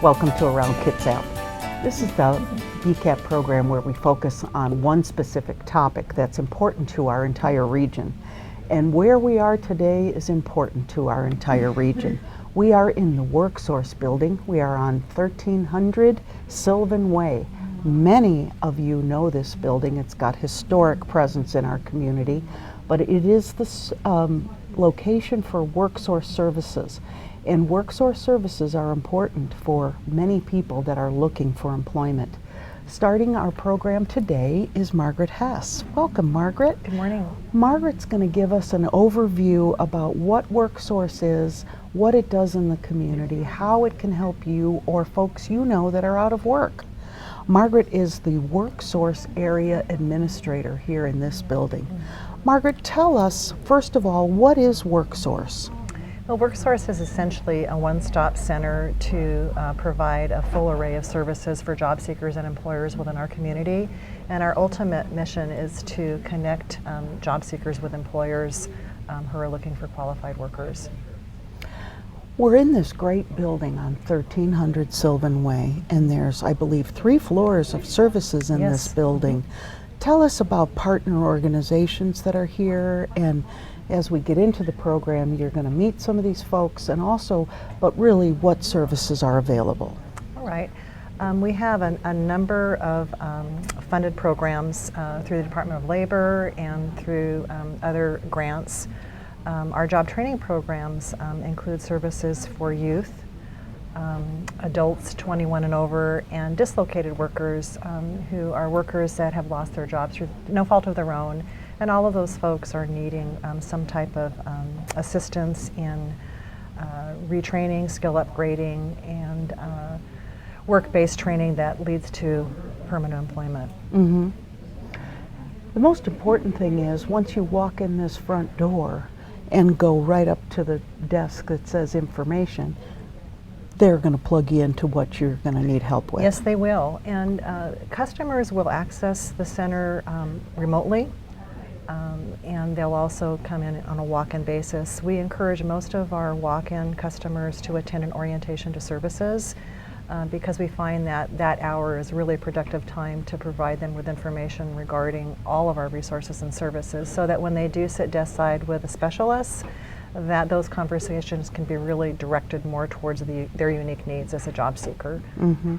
Welcome to Around Kitsap. This is the BCAP program where we focus on one specific topic that's important to our entire region. And where we are today is important to our entire region. We are in the WorkSource building. We are on 1300 Sylvan Way. Many of you know this building. It's got historic presence in our community, but it is the location for WorkSource Services. And WorkSource Services are important for many people that are looking for employment. Starting our program today is Margaret Hess. Welcome, Margaret. Good morning. Margaret's going to give us an overview about what WorkSource is, what it does in the community, how it can help you or folks you know that are out of work. Margaret is the WorkSource Area Administrator here in this building. Margaret, tell us, first of all, what is WorkSource? Well, WorkSource is essentially a one-stop center to provide a full array of services for job seekers and employers within our community. And our ultimate mission is to connect job seekers with employers who are looking for qualified workers. We're in this great building on 1300 Sylvan Way, and there's, I believe, 3 floors of services in Yes. this building. Tell us about partner organizations that are here, and as we get into the program, you're going to meet some of these folks, and also, but really, what services are available. All right. We have a number of funded programs through the Department of Labor and through other grants. Our job training programs include services for youth, adults 21 and over, and dislocated workers who are workers that have lost their jobs through no fault of their own. And all of those folks are needing some type of assistance in retraining, skill upgrading, and work-based training that leads to permanent employment. Mm-hmm. The most important thing is once you walk in this front door and go right up to the desk that says information, they're going to plug you into what you're going to need help with. Yes, they will. And customers will access the center remotely. And they'll also come in on a walk-in basis. We encourage most of our walk-in customers to attend an orientation to services because we find that that hour is really a productive time to provide them with information regarding all of our resources and services, so that when they do sit desk side with a specialist, that those conversations can be really directed more towards their unique needs as a job seeker. Mm-hmm.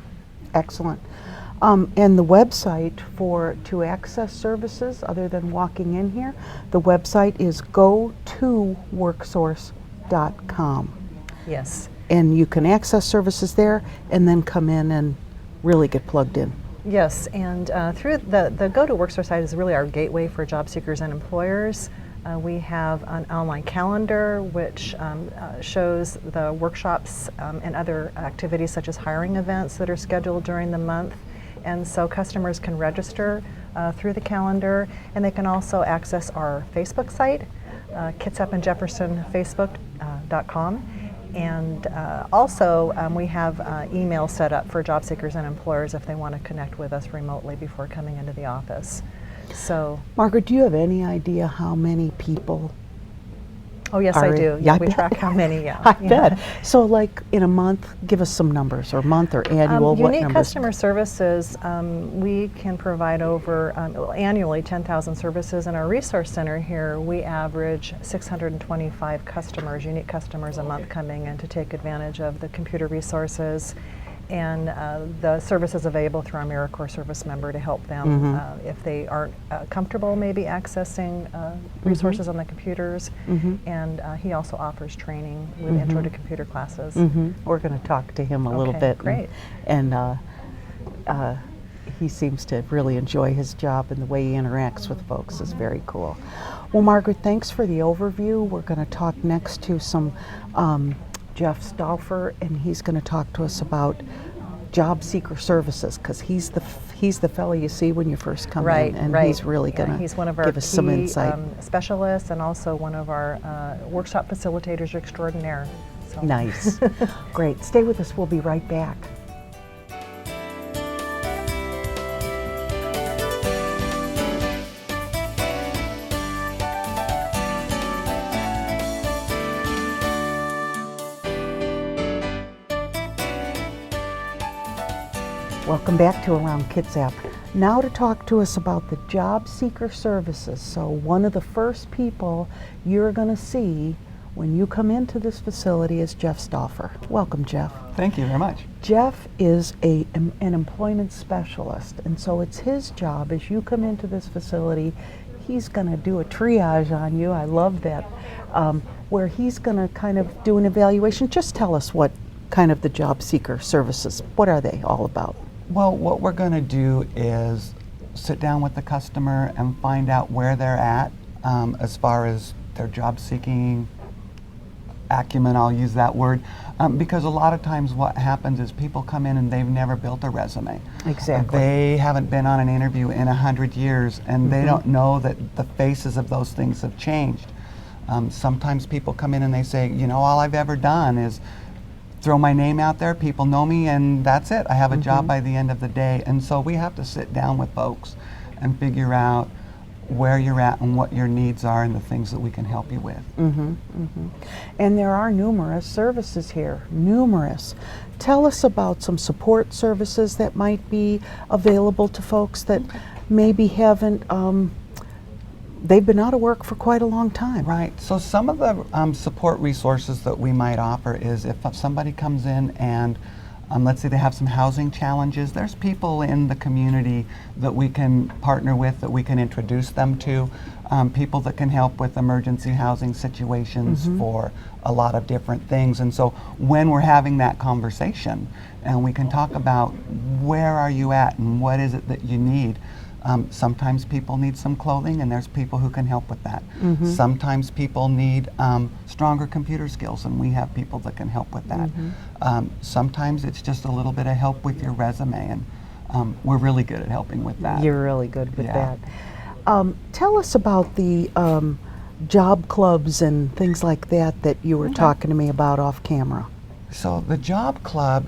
Excellent. And the website to access services, other than walking in here, the website is go2worksource.com. Yes. And you can access services there and then come in and really get plugged in. Yes, and through the Go to WorkSource site is really our gateway for job seekers and employers. We have an online calendar which shows the workshops and other activities such as hiring events that are scheduled during the month. And so customers can register through the calendar, and they can also access our Facebook site, Kitsap and Jefferson Facebook.com. And also we have email set up for job seekers and employers if they want to connect with us remotely before coming into the office. So, Margaret, do you have any idea how many people? Oh yes, I do. Yeah, we track how many. Yeah, I bet. So, like in a month, give us some numbers, or month or annual. What Unique numbers? customer services, we can provide over annually 10,000 services. In our resource center here, we average 625 customers, unique customers a month coming in to take advantage of the computer resources and the services available through our AmeriCorps service member to help them if they aren't comfortable maybe accessing resources on the computers. And he also offers training with intro to computer classes. We're going to talk to him a little bit. Great. And he seems to really enjoy his job, and the way he interacts with folks is very cool. Well, Margaret, thanks for the overview. We're going to talk next to some Jeff Stauffer, and he's going to talk to us about Jobseeker Services, because he's the fellow you see when you first come in, and he's really going to he's one of our give us some insight. Specialists, and also one of our workshop facilitators extraordinaire. So. Nice. Great. Stay with us. We'll be right back. Welcome back to Around Kitsap. Now to talk to us about the Jobseeker Services. So one of the first people you're going to see when you come into this facility is Jeff Stauffer. Welcome, Jeff. Thank you very much. Jeff is an employment specialist, and so it's his job as you come into this facility. He's going to do a triage on you. I love that, where he's going to kind of do an evaluation. Just tell us what kind of the Jobseeker Services, what are they all about? Well, what we're going to do is sit down with the customer and find out where they're at as far as their job seeking acumen, I'll use that word, because a lot of times what happens is people come in and they've never built a resume. Exactly. They haven't been on an interview in 100 years and they don't know that the faces of those things have changed. Sometimes people come in and they say, you know, all I've ever done is throw my name out there, people know me, and that's it. I have a job by the end of the day. And so we have to sit down with folks and figure out where you're at and what your needs are and the things that we can help you with. And there are numerous services here, numerous. Tell us about some support services that might be available to folks that maybe haven't, they've been out of work for quite a long time. Right, so some of the support resources that we might offer is if somebody comes in and let's say they have some housing challenges, there's people in the community that we can partner with, that we can introduce them to, people that can help with emergency housing situations for a lot of different things. And so when we're having that conversation and we can talk about where are you at and what is it that you need, sometimes people need some clothing and there's people who can help with that. Sometimes people need stronger computer skills and we have people that can help with that. Sometimes it's just a little bit of help with your resume, and we're really good at helping with that. You're really good with that. Tell us about the job clubs and things like that that you were talking to me about off camera. So the job club,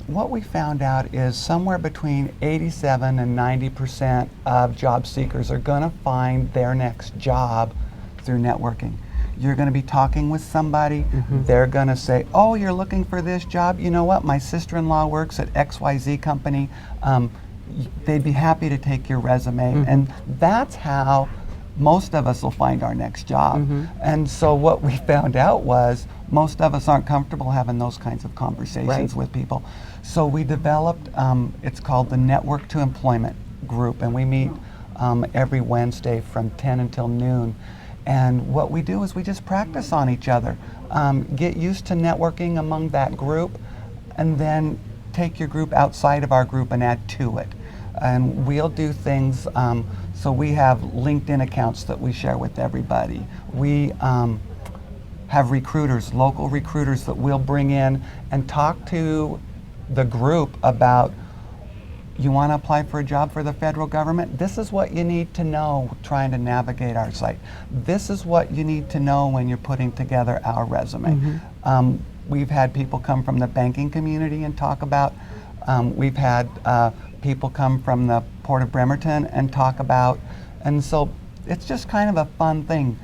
what we found out is somewhere between 87 and 90% of job seekers are going to find their next job through networking. You're going to be talking with somebody, they're going to say, oh, you're looking for this job? You know what, my sister-in-law works at XYZ company. They'd be happy to take your resume. And that's how most of us will find our next job. And so what we found out was most of us aren't comfortable having those kinds of conversations with people. So we developed, it's called the Network to Employment group, and we meet every Wednesday from 10 until noon. And what we do is we just practice on each other, get used to networking among that group, and then take your group outside of our group and add to it. And we'll do things, so we have LinkedIn accounts that we share with everybody. We have recruiters, local recruiters that we'll bring in and talk to the group about, you want to apply for a job for the federal government? This is what you need to know trying to navigate our site. This is what you need to know when you're putting together our resume. We've had people come from the banking community and talk about, we've had people come from the Port of Bremerton and talk about, and so it's just kind of a fun thing.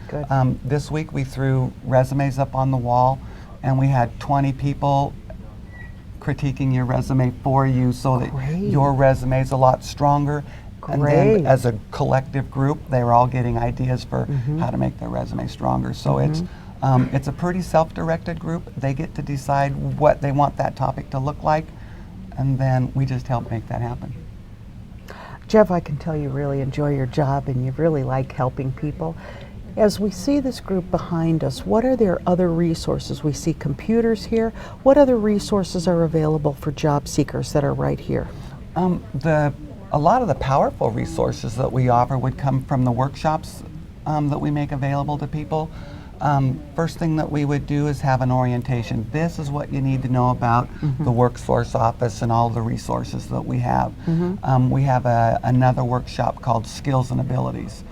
This week we threw resumes up on the wall and we had 20 people critiquing your resume for you so that your resume is a lot stronger. And then as a collective group, they were all getting ideas for how to make their resume stronger. So it's a pretty self-directed group. They get to decide what they want that topic to look like, and then we just help make that happen. Jeff, I can tell you really enjoy your job and you really like helping people. As we see this group behind us, what are there other resources? We see computers here. What other resources are available for job seekers that are right here? A lot of the powerful resources that we offer would come from the workshops that we make available to people. First thing that we would do is have an orientation. This is what you need to know about the WorkSource office and all the resources that we have. We have another workshop called Skills and Abilities.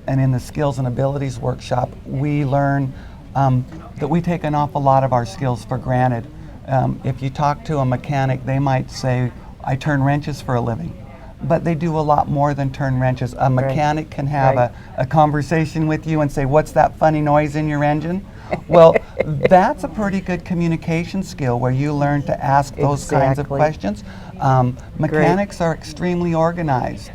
And in the Skills and Abilities workshop, we learn that we take an awful lot of our skills for granted. If you talk to a mechanic, they might say, I turn wrenches for a living. But they do a lot more than turn wrenches. A mechanic can have a conversation with you and say, what's that funny noise in your engine? Well, that's a pretty good communication skill where you learn to ask those kinds of Exactly. questions. Mechanics are extremely organized.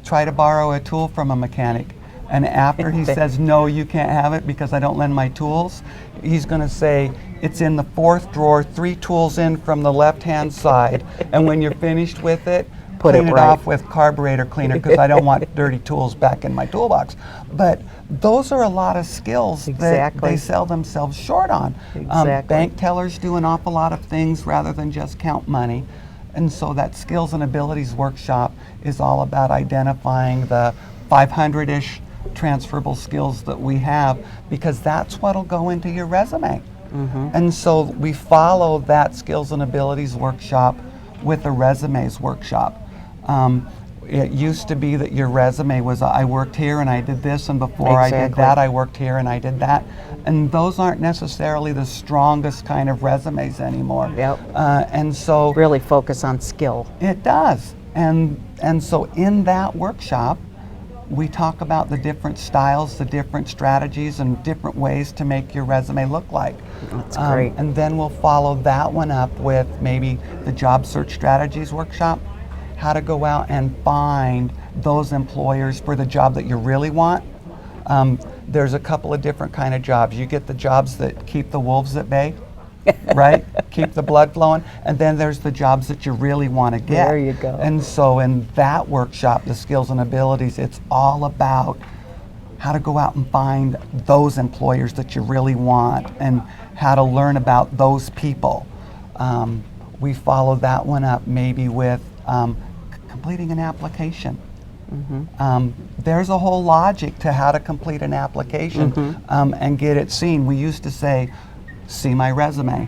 Try to borrow a tool from a mechanic, and after he says, no, you can't have it because I don't lend my tools, he's going to say, it's in the 4th drawer, 3 tools in from the left-hand side, and when you're finished with it, Put it clean it right. off with carburetor cleaner because I don't want dirty tools back in my toolbox. But those are a lot of skills that Exactly. they sell themselves short on. Exactly. Bank tellers do an awful lot of things rather than just count money. And so that skills and abilities workshop is all about identifying the 500-ish transferable skills that we have, because that's what'll go into your resume. And so we follow that skills and abilities workshop with a resumes workshop. It used to be that your resume was, I worked here and I did this, and before I did Exactly. that, I worked here and I did that. And those aren't necessarily the strongest kind of resumes anymore. Yep. And so Really focus on skill. it does. And so in that workshop, we talk about the different styles, the different strategies, and different ways to make your resume look like. That's great. And then we'll follow that one up with maybe the job search strategies workshop, how to go out and find those employers for the job that you really want. There's a couple of different kind of jobs. You get the jobs that keep the wolves at bay, right? Keep the blood flowing. And then there's the jobs that you really want to get. There you go. And so in that workshop, the skills and abilities, it's all about how to go out and find those employers that you really want and how to learn about those people. We follow that one up maybe with completing an application. There's a whole logic to how to complete an application and get it seen. We used to say, see my resume.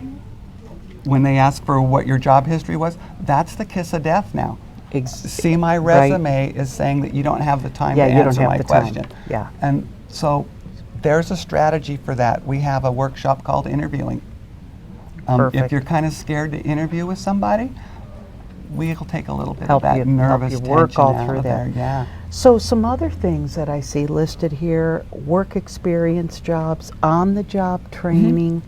When they ask for what your job history was, that's the kiss of death now. See my resume is saying that you don't have the time Yeah, to you don't answer have my the time. question. Yeah. And so there's a strategy for that. We have a workshop called interviewing. If Perfect. you're kind of scared to interview with somebody, we'll take a little bit Help of that you- nervous help you work tension all out through of that. there. Yeah. So some other things that I see listed here: work experience jobs, on-the-job training,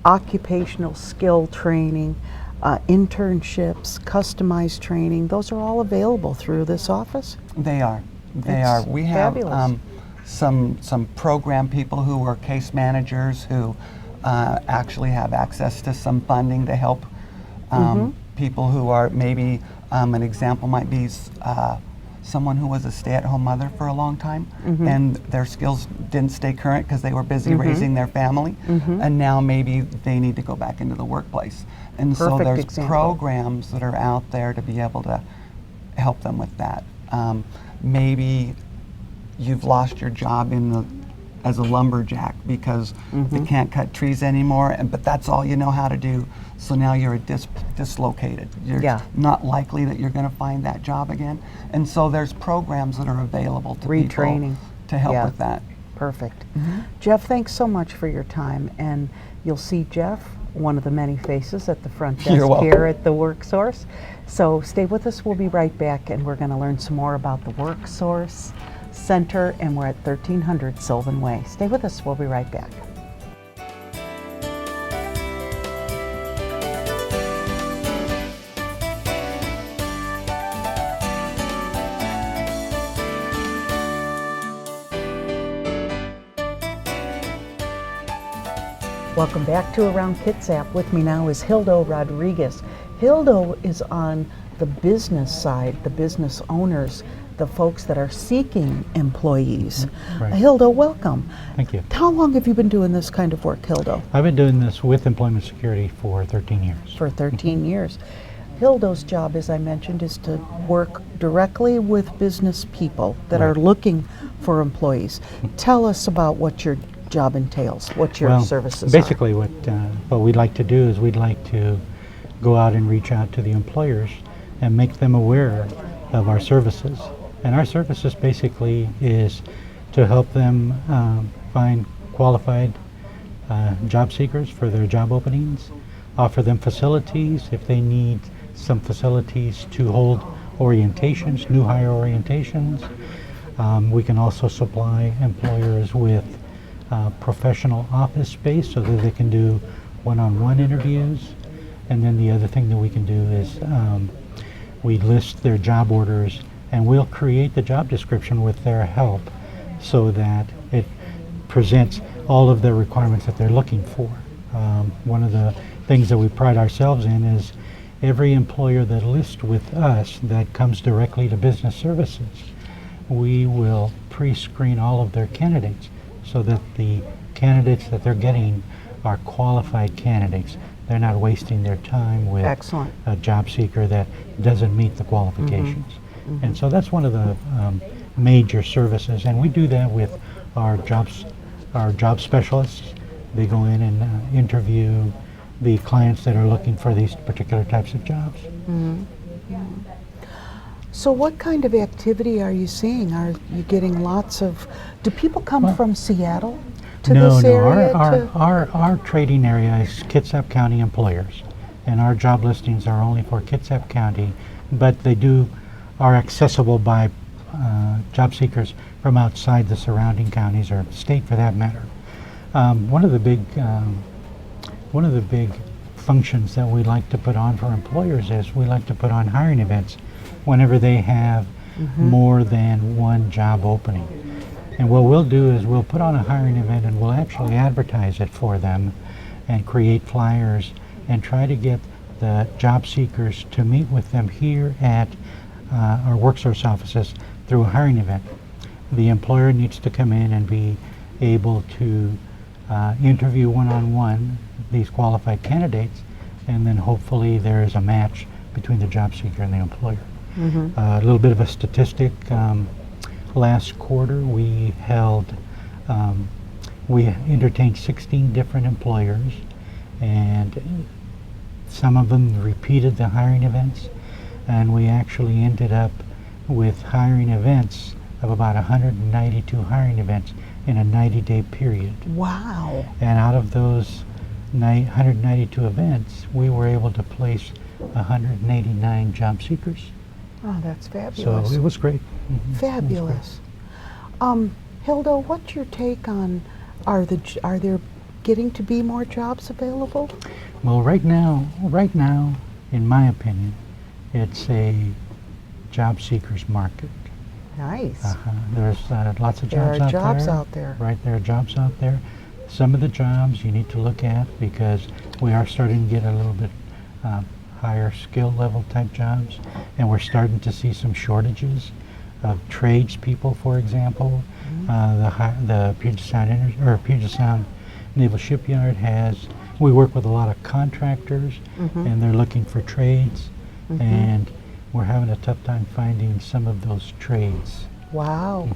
occupational skill training, internships, customized training. Those are all available through this office? They are. They It's are. We have fabulous. some program people who are case managers who actually have access to some funding to help people who are maybe, an example might be someone who was a stay-at-home mother for a long time and their skills didn't stay current because they were busy raising their family, and now maybe they need to go back into the workplace. And so Perfect there's example. programs that are out there to be able to help them with that. Maybe you've lost your job as a lumberjack because they can't cut trees anymore, but that's all you know how to do. So now you're dislocated. You're Yeah. not likely that you're going to find that job again. And so there's programs that are available to Retraining. people to help Yeah. with that. Perfect. Jeff, thanks so much for your time. And you'll see Jeff, one of the many faces at the front You're desk welcome. here at the WorkSource. So stay with us. We'll be right back, and we're going to learn some more about the WorkSource Center, and we're at 1300 Sylvan Way. Stay with us. We'll be right back. Welcome back to Around Kitsap. With me now is Hildo Rodriguez. Hildo is on the business side, the business owners, the folks that are seeking employees. Right. Hildo, welcome. Thank you. How long have you been doing this kind of work, Hildo? I've been doing this with employment security for 13 years. For 13 years. Hildo's job, as I mentioned, is to work directly with business people that are Right. looking for employees. Tell us about what your job entails, what your services are. basically what we'd like to do is we'd like to go out and reach out to the employers and make them aware of our services. And our services basically is to help them find qualified job seekers for their job openings, offer them facilities if they need some facilities to hold orientations, new hire orientations. We can also supply employers with professional office space so that they can do one-on-one interviews. And then the other thing that we can do is we list their job orders, and we'll create the job description with their help so that it presents all of the requirements that they're looking for. One of the things that we pride ourselves in is every employer that lists with us that comes directly to business services, we will pre-screen all of their candidates so that the candidates that they're getting are qualified candidates. They're not wasting their time with Excellent. a job seeker that doesn't meet the qualifications. And so that's one of the major services, and we do that with our job specialists. They go in and interview the clients that are looking for these particular types of jobs. So what kind of activity are you seeing? Are you getting lots of, do people come from Seattle to this area? Our trading area is Kitsap County employers, and our job listings are only for Kitsap County, but they are accessible by job seekers from outside the surrounding counties or state for that matter. One of the big functions that we like to put on for employers is we like to put on hiring events whenever they have more than one job opening. And what we'll do is we'll put on a hiring event and we'll actually advertise it for them and create flyers and try to get the job seekers to meet with them here at our WorkSource offices through a hiring event. The employer needs to come in and be able to interview one-on-one these qualified candidates, and then hopefully there is a match between the job seeker and the employer. A little bit of a statistic. Last quarter we entertained 16 different employers, and some of them repeated the hiring events, and we actually ended up with hiring events of about 192 hiring events in a 90-day period. Wow. And out of those 192 events, we were able to place 189 job seekers. Oh, that's fabulous. So it was great. Fabulous. Hilda, what's your take on, are there getting to be more jobs available? Well, right now, in my opinion, it's a job seekers market. Nice. There's lots of There jobs are out jobs there. out there. Right, there are jobs out there. Some of the jobs you need to look at because we are starting to get a little bit higher skill level type jobs, and we're starting to see some shortages of tradespeople, for example. The Puget Sound Naval Shipyard we work with a lot of contractors, and they're looking for trades, and we're having a tough time finding some of those trades. Wow.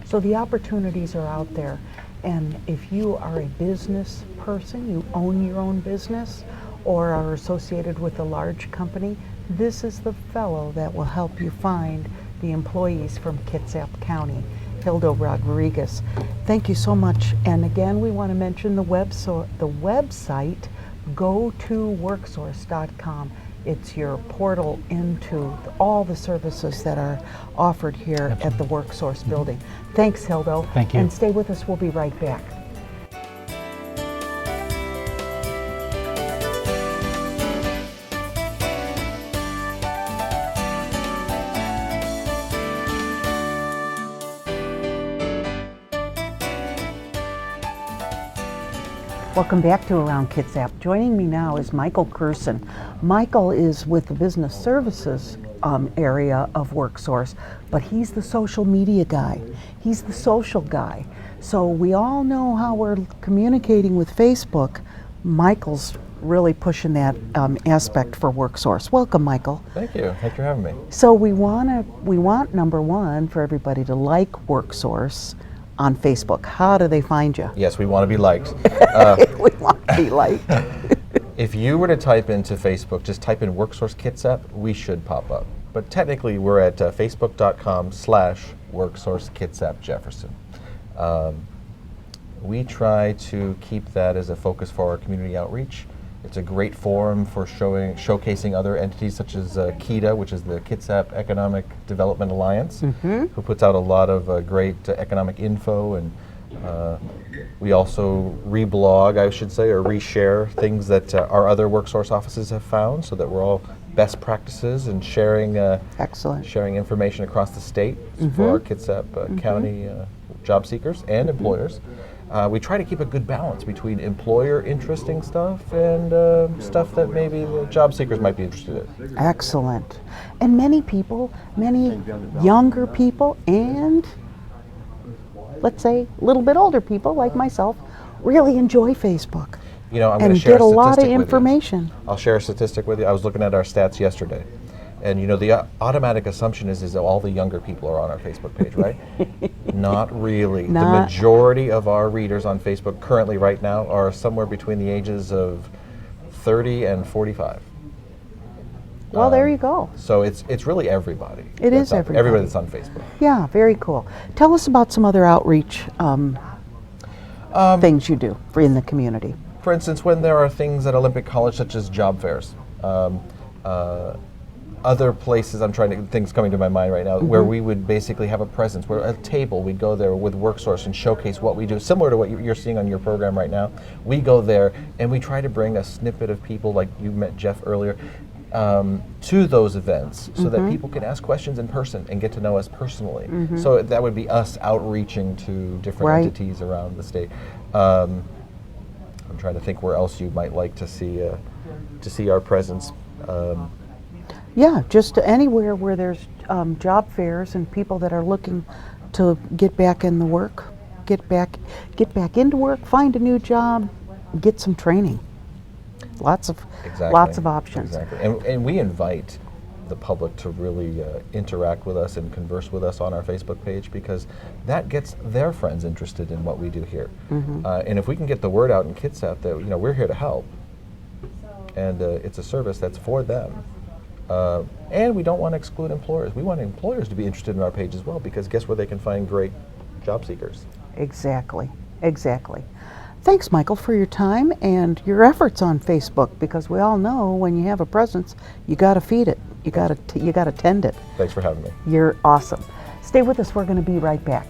So the opportunities are out there, and if you are a business person, you own your own business, or are associated with a large company, this is the fellow that will help you find the employees from Kitsap County. Hilda Rodriguez, thank you so much. And again, we want to mention the website, go to worksource.com. It's your portal into all the services that are offered here at the WorkSource building. Thanks, Hilda. Thank you. And stay with us, we'll be right back. Welcome back to Around Kitsap. Joining me now is Michael Kersen. Michael is with the business services area of WorkSource, but he's the social media guy. He's the social guy. So we all know how we're communicating with Facebook. Michael's really pushing that aspect for WorkSource. Welcome, Michael. Thank you. Thanks for having me. So we want number one for everybody to like WorkSource on Facebook. How do they find you? Yes, we want to be liked. We want to be liked. If you were to type into Facebook, just type in WorkSource Kitsap, we should pop up. But technically, we're at facebook.com/WorkSource Kitsap Jefferson. We try to keep that as a focus for our community outreach. It's a great forum for showcasing other entities such as KEDA, which is the Kitsap Economic Development Alliance, who puts out a lot of great economic info and We also reblog, I should say, or reshare things that our other WorkSource offices have found, so that we're all best practices and sharing Excellent. sharing information across the state for our Kitsap County job seekers and employers. We try to keep a good balance between employer interesting stuff and stuff that maybe the job seekers might be interested in. Excellent. And many people, many younger people, and let's say a little bit older people like myself, really enjoy Facebook You know, I'm going and to share get a lot of statistic with you. information. I'll share a statistic with you. I was looking at our stats yesterday. And you know, the automatic assumption is that all the younger people are on our Facebook page, right? Not really. The Not- majority of our readers on Facebook currently right now are somewhere between the ages of 30 and 45. Well, there you go. So it's really everybody. It is everybody everybody. that's on Facebook. Yeah, very cool. Tell us about some other outreach things you do in the community. For instance, when there are things at Olympic College such as job fairs, other places things coming to my mind right now, where we would basically have a presence, where a table, we'd go there with WorkSource and showcase what we do, similar to what you're seeing on your program right now. We go there and we try to bring a snippet of people, like you met Jeff earlier, to those events so that people can ask questions in person and get to know us personally. So that would be us outreaching to different Right. entities around the state. I'm trying to think where else you might like to see our presence. Yeah, just anywhere where there's job fairs and people that are looking to get back in the work, get back into work, find a new job, get some training. Lots of options. Exactly. And we invite the public to really interact with us and converse with us on our Facebook page, because that gets their friends interested in what we do here. And if we can get the word out in Kitsap that we're here to help, and it's a service that's for them. And we don't want to exclude employers. We want employers to be interested in our page as well, because guess where they can find great job seekers? Exactly. Thanks, Michael, for your time and your efforts on Facebook, because we all know when you have a presence, you got to feed it. You got to tend it. Thanks for having me. You're awesome. Stay with us. We're going to be right back.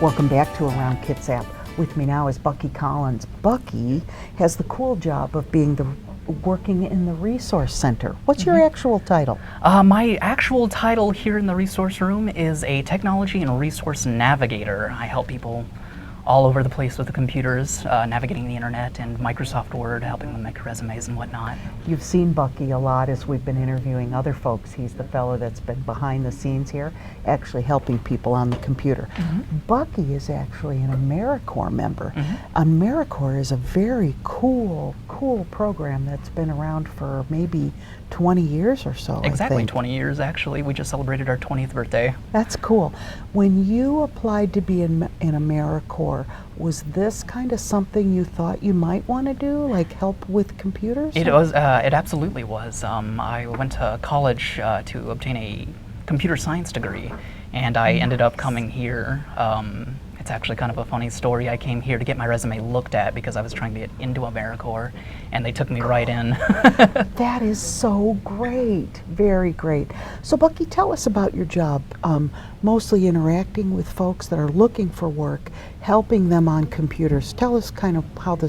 Welcome back to Around Kitsap. With me now is Bucky Collins. Bucky has the cool job of working in the resource center. What's your actual title? My actual title here in the resource room is a technology and resource navigator. I help people all over the place with the computers, navigating the internet and Microsoft Word, helping them make resumes and whatnot. You've seen Bucky a lot as we've been interviewing other folks. He's the fellow that's been behind the scenes here, actually helping people on the computer. Bucky is actually an AmeriCorps member. AmeriCorps is a very cool program that's been around for maybe 20 years or so. Exactly, I think. 20 years actually. We just celebrated our 20th birthday. That's cool. When you applied to be in AmeriCorps, was this kind of something you thought you might want to do, like help with computers? It was. It absolutely was. I went to college to obtain a computer science degree, and I ended up coming here. It's actually kind of a funny story. I came here to get my resume looked at because I was trying to get into AmeriCorps, and they took me right in. That is so great, very great. So Bucky, tell us about your job, mostly interacting with folks that are looking for work, helping them on computers. Tell us kind of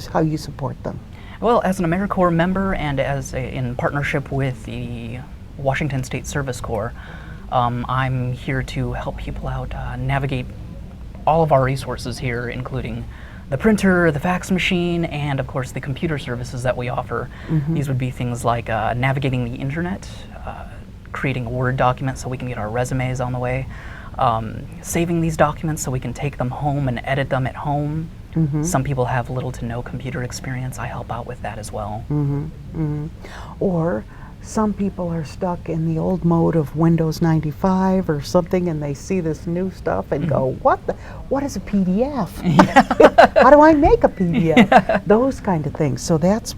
how you support them. Well, as an AmeriCorps member and in partnership with the Washington State Service Corps, I'm here to help people out navigate all of our resources here, including the printer, the fax machine, and of course the computer services that we offer. These would be things like navigating the internet, creating a Word document so we can get our resumes on the way, saving these documents so we can take them home and edit them at home. Some people have little to no computer experience. I help out with that as well. Or some people are stuck in the old mode of Windows 95 or something, and they see this new stuff and go, what is a PDF? How do I make a PDF? Those kind of things. So that's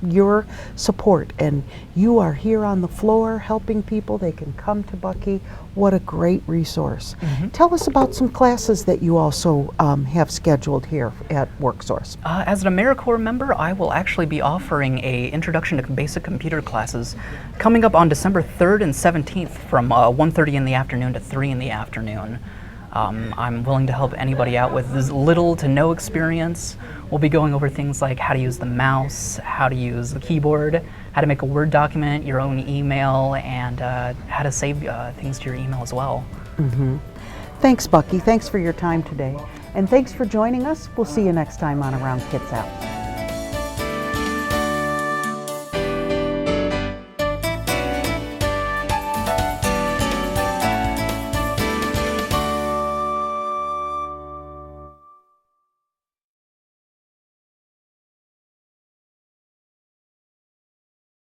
your support, and you are here on the floor helping people. They can come to Bucky. What a great resource. Tell us about some classes that you also have scheduled here at WorkSource. As an AmeriCorps member, I will actually be offering a Introduction to Basic Computer classes coming up on December 3rd and 17th from 1:30 in the afternoon to 3 in the afternoon. I'm willing to help anybody out with as little to no experience. We'll be going over things like how to use the mouse, how to use the keyboard, how to make a Word document, your own email, and how to save things to your email as well. Thanks, Bucky. Thanks for your time today. And thanks for joining us. We'll see you next time on Around Kitsap.